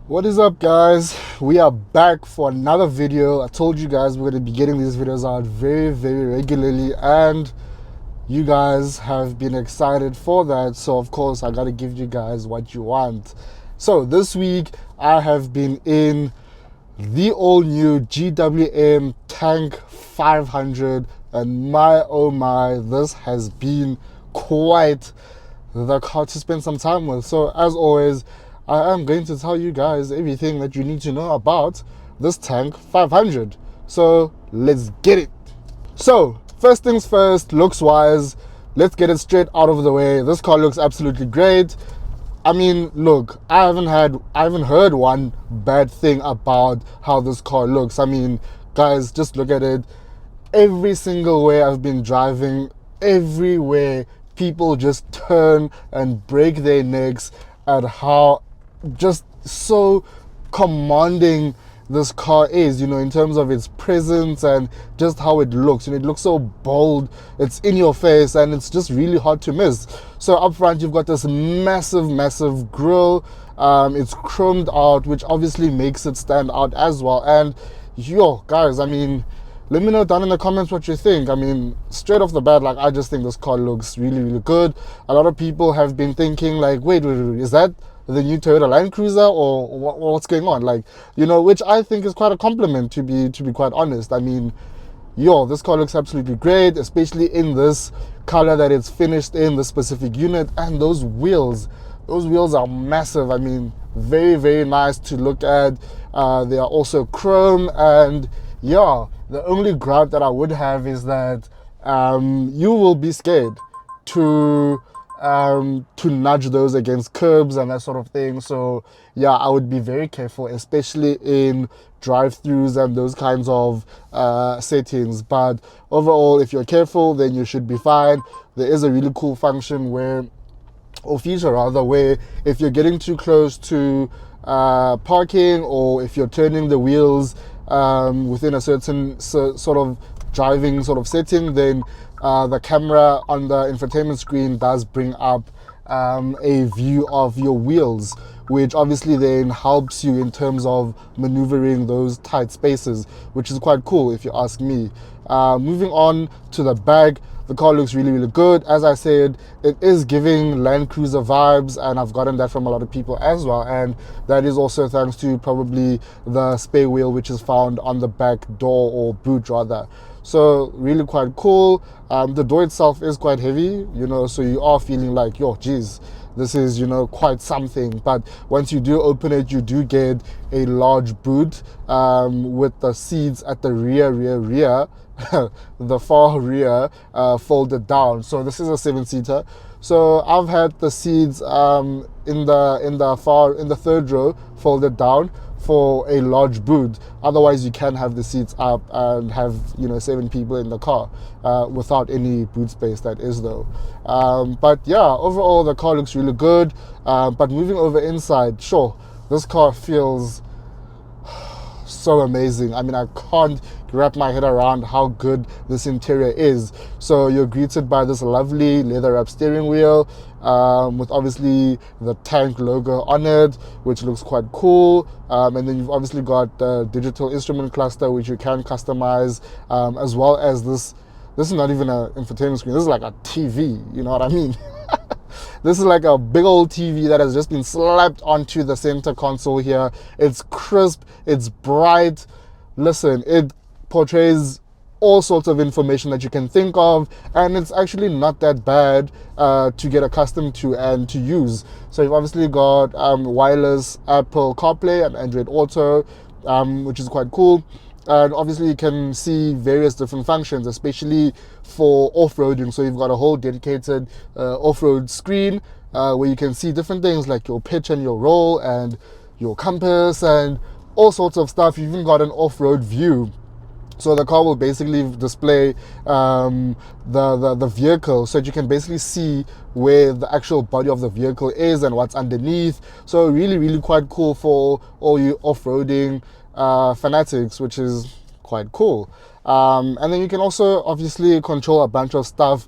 What is up, guys? We are back for another video. I told you guys we're going to be getting these videos out very regularly, and you guys have been excited for that. So of course I got to give you guys what you want. So this week I have been in the all new GWM Tank 500, and my oh my, this has been quite the car to spend some time with. So as always, I am going to tell you guys everything that you need to know about this Tank 500. So let's get it. So first things first, looks wise, let's get it straight out of the way. This car looks absolutely great. I mean, look, I haven't heard one bad thing about how this car looks. I mean, guys, just look at it. Every single way I've been driving, everywhere people just turn and break their necks at how just so commanding this car is, in terms of its presence and just how it looks. It looks so bold, it's in your face, and it's just really hard to miss. So up front you've got this massive grille. It's chromed out, which obviously makes it stand out as well. And yo guys, I mean, let me know down in the comments what you think. I mean, straight off the bat, like, I just think this car looks really good. A lot of people have been thinking like, wait, is that the new Toyota Land Cruiser, or what's going on? Like, which I think is quite a compliment, to be quite honest. I mean, yo, this car looks absolutely great, especially in this color that it's finished in, the specific unit. And those wheels are massive. I mean, very nice to look at. They are also chrome, and yeah, the only gripe that I would have is that you will be scared to nudge those against curbs and that sort of thing. So yeah, I would be very careful, especially in drive-throughs and those kinds of settings. But overall, if you're careful, then you should be fine. There is a really cool function feature rather, where if you're getting too close to parking, or if you're turning the wheels within a certain sort of driving sort of setting, then the camera on the infotainment screen does bring up a view of your wheels, which obviously then helps you in terms of maneuvering those tight spaces, which is quite cool if you ask me. Moving on to the back, the car looks really good. As I said, it is giving Land Cruiser vibes, and I've gotten that from a lot of people as well, and that is also thanks to probably the spare wheel, which is found on the back door, or boot rather. So really quite cool. The door itself is quite heavy, so you are feeling like, yo, geez, this is, quite something. But once you do open it, you do get a large boot with the seats at the rear the far rear folded down. So this is a 7-seater. So I've had the seats in the third row folded down for a large boot. Otherwise you can have the seats up and have 7 people in the car without any boot space, that is though. But yeah, overall the car looks really good. But moving over inside, sure, this car feels so amazing. I mean, I can't wrap my head around how good this interior is. So you're greeted by this lovely leather wrap steering wheel with obviously the Tank logo on it, which looks quite cool. And then you've obviously got the digital instrument cluster, which you can customize, as well as this is not even an infotainment screen. This is like a TV, you know what I mean? This is like a big old TV that has just been slapped onto the center console here. It's crisp, it's bright. Listen, it portrays all sorts of information that you can think of, and it's actually not that bad to get accustomed to and to use. So you've obviously got wireless Apple CarPlay and Android Auto, which is quite cool. And obviously you can see various different functions, especially for off-roading. So you've got a whole dedicated off-road screen where you can see different things like your pitch and your roll and your compass and all sorts of stuff. You've even got an off-road view. So the car will basically display the vehicle, so that you can basically see where the actual body of the vehicle is and what's underneath. So really quite cool for all you off-roading fanatics, which is quite cool. And then you can also obviously control a bunch of stuff,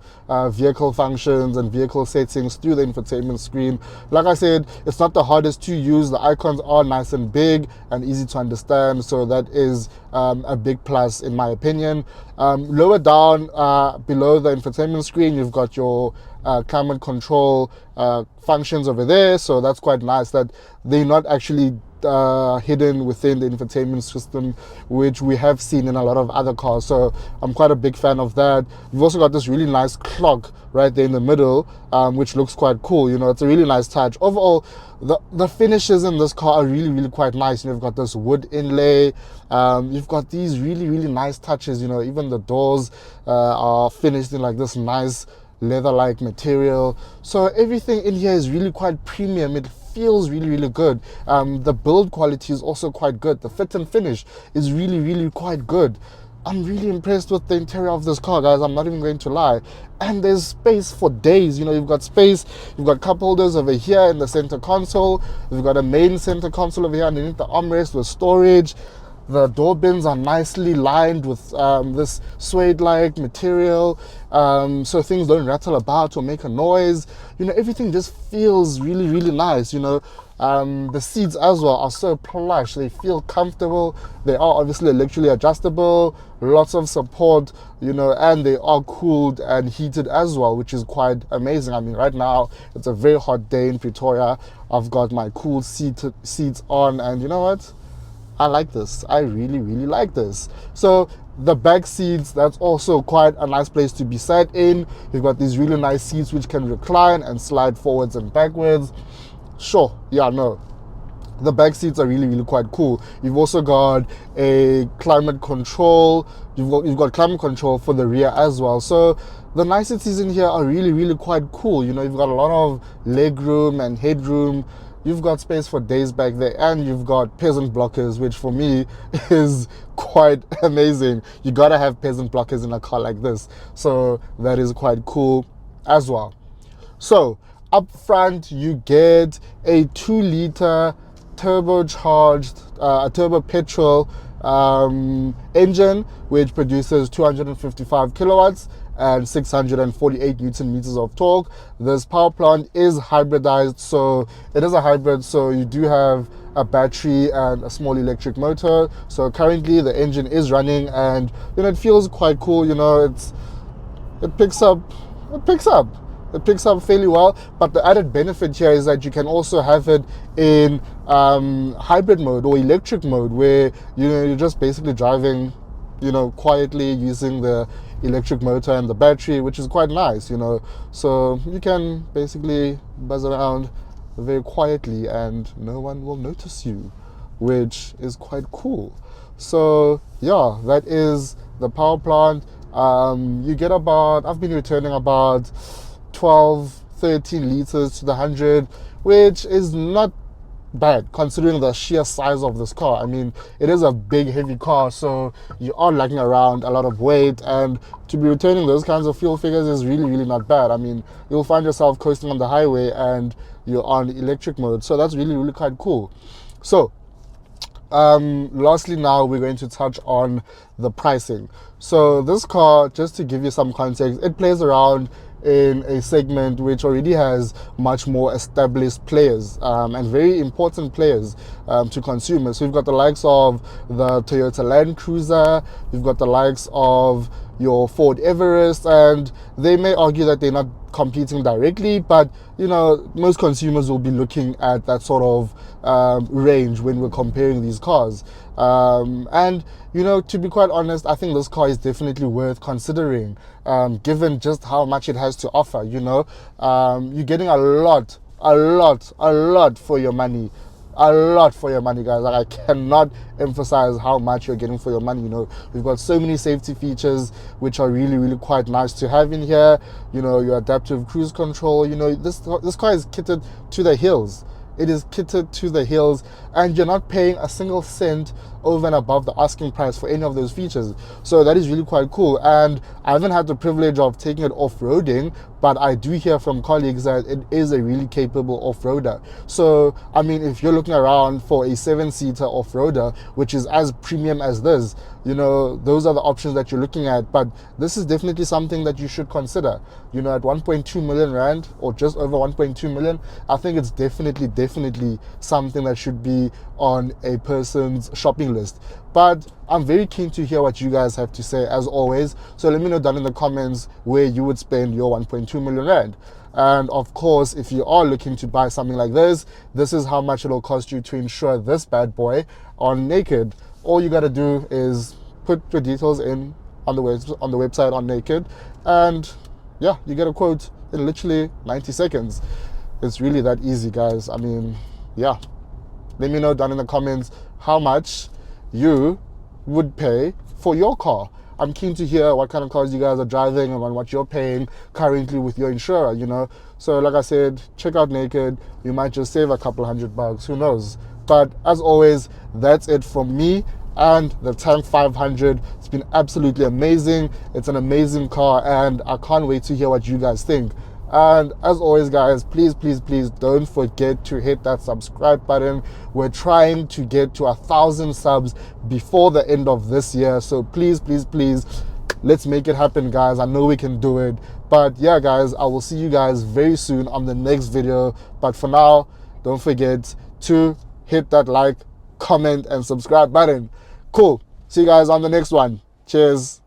vehicle functions and vehicle settings through the infotainment screen. Like I said, it's not the hardest to use. The icons are nice and big and easy to understand, so that is a big plus in my opinion. Lower down, below the infotainment screen, you've got your climate control functions over there, so that's quite nice that they're not actually hidden within the infotainment system, which we have seen in a lot of other cars. So I'm quite a big fan of that. You've also got this really nice clock right there in the middle, which looks quite cool. You know, it's a really nice touch. Overall, the finishes in this car are really quite nice. You've got this wood inlay, you've got these really nice touches. You know, even the doors are finished in like this nice leather-like material. So everything in here is really quite premium. It feels really good. The build quality is also quite good. The fit and finish is really quite good. I'm really impressed with the interior of this car, guys. I'm not even going to lie. And there's space for days. You know, you've got space. You've got cup holders over here in the center console. You've got a main center console over here underneath the armrest with storage. The door bins are nicely lined with this suede-like material, so things don't rattle about or make a noise. You know, everything just feels really nice. You know, the seats as well are so plush. They feel comfortable. They are obviously electrically adjustable, lots of support, you know, and they are cooled and heated as well, which is quite amazing. I mean, right now, it's a very hot day in Pretoria. I've got my cool seats on, and you know what? I like this. I really like this. So the back seats, that's also quite a nice place to be sat in. You've got these really nice seats which can recline and slide forwards and backwards. Sure, yeah, no. The back seats are really quite cool. You've also got a climate control. You've got climate control for the rear as well. So the niceties in here are really quite cool. You know, you've got a lot of leg room and headroom. You've got space for days back there, and you've got peasant blockers, which for me is quite amazing. You gotta have peasant blockers in a car like this, so that is quite cool as well. So up front, you get a 2-liter turbocharged, turbo petrol engine, which produces 255 kilowatts and 648 Newton meters of torque. This power plant is hybridized, so it is a hybrid, so you do have a battery and a small electric motor. So currently the engine is running, and you know, it feels quite cool. You know, it picks up fairly well. But the added benefit here is that you can also have it in hybrid mode or electric mode, where you know, you're just basically driving, you know, quietly using the electric motor and the battery, which is quite nice, you know. So you can basically buzz around very quietly and no one will notice you, which is quite cool. So yeah, that is the power plant. You get about, I've been returning about 12-13 liters to the 100, which is not bad considering the sheer size of this car. I mean, it is a big heavy car, so you are lugging around a lot of weight, and to be returning those kinds of fuel figures is really not bad. I mean, you'll find yourself coasting on the highway and you're on electric mode, so that's really quite cool. So lastly, now we're going to touch on the pricing. So this car, just to give you some context, it plays around in a segment which already has much more established players and very important players to consumers. So you've got the likes of the Toyota Land Cruiser, you've got the likes of your Ford Everest, and they may argue that they're not competing directly, but you know, most consumers will be looking at that sort of range when we're comparing these cars. And you know, to be quite honest, I think this car is definitely worth considering, given just how much it has to offer. You know, you're getting a lot for your money. A lot for your money, guys. Like, I cannot emphasize how much you're getting for your money. You know, we've got so many safety features which are really quite nice to have in here. You know, your adaptive cruise control. You know, this car is kitted to the hills. It is kitted to the hills, and you're not paying a single cent over and above the asking price for any of those features. So that is really quite cool. And I haven't had the privilege of taking it off-roading, but I do hear from colleagues that it is a really capable off-roader. So I mean, if you're looking around for a 7-seater off-roader, which is as premium as this, you know, those are the options that you're looking at. But this is definitely something that you should consider. You know, at 1.2 million rand, or just over 1.2 million, I think it's definitely something that should be on a person's shopping list. But I'm very keen to hear what you guys have to say, as always. So let me know down in the comments where you would spend your 1.2 million rand. And of course, if you are looking to buy something like this is how much it'll cost you to insure this bad boy on Naked. All you got to do is put your details in on the website on Naked, and yeah, you get a quote in literally 90 seconds. It's really that easy, guys. I mean, yeah. Let me know down in the comments how much you would pay for your car. I'm keen to hear what kind of cars you guys are driving and what you're paying currently with your insurer, you know. So like I said, check out Naked. You might just save a couple $100, who knows. But as always, that's it from me and the Tank 500. It's been absolutely amazing. It's an amazing car, and I can't wait to hear what you guys think. And as always, guys, please don't forget to hit that subscribe button. We're trying to get to 1,000 subs before the end of this year, so please, let's make it happen, guys. I know we can do it. But yeah, guys, I will see you guys very soon on the next video. But for now, don't forget to hit that like, comment, and subscribe button. Cool. See you guys on the next one. Cheers.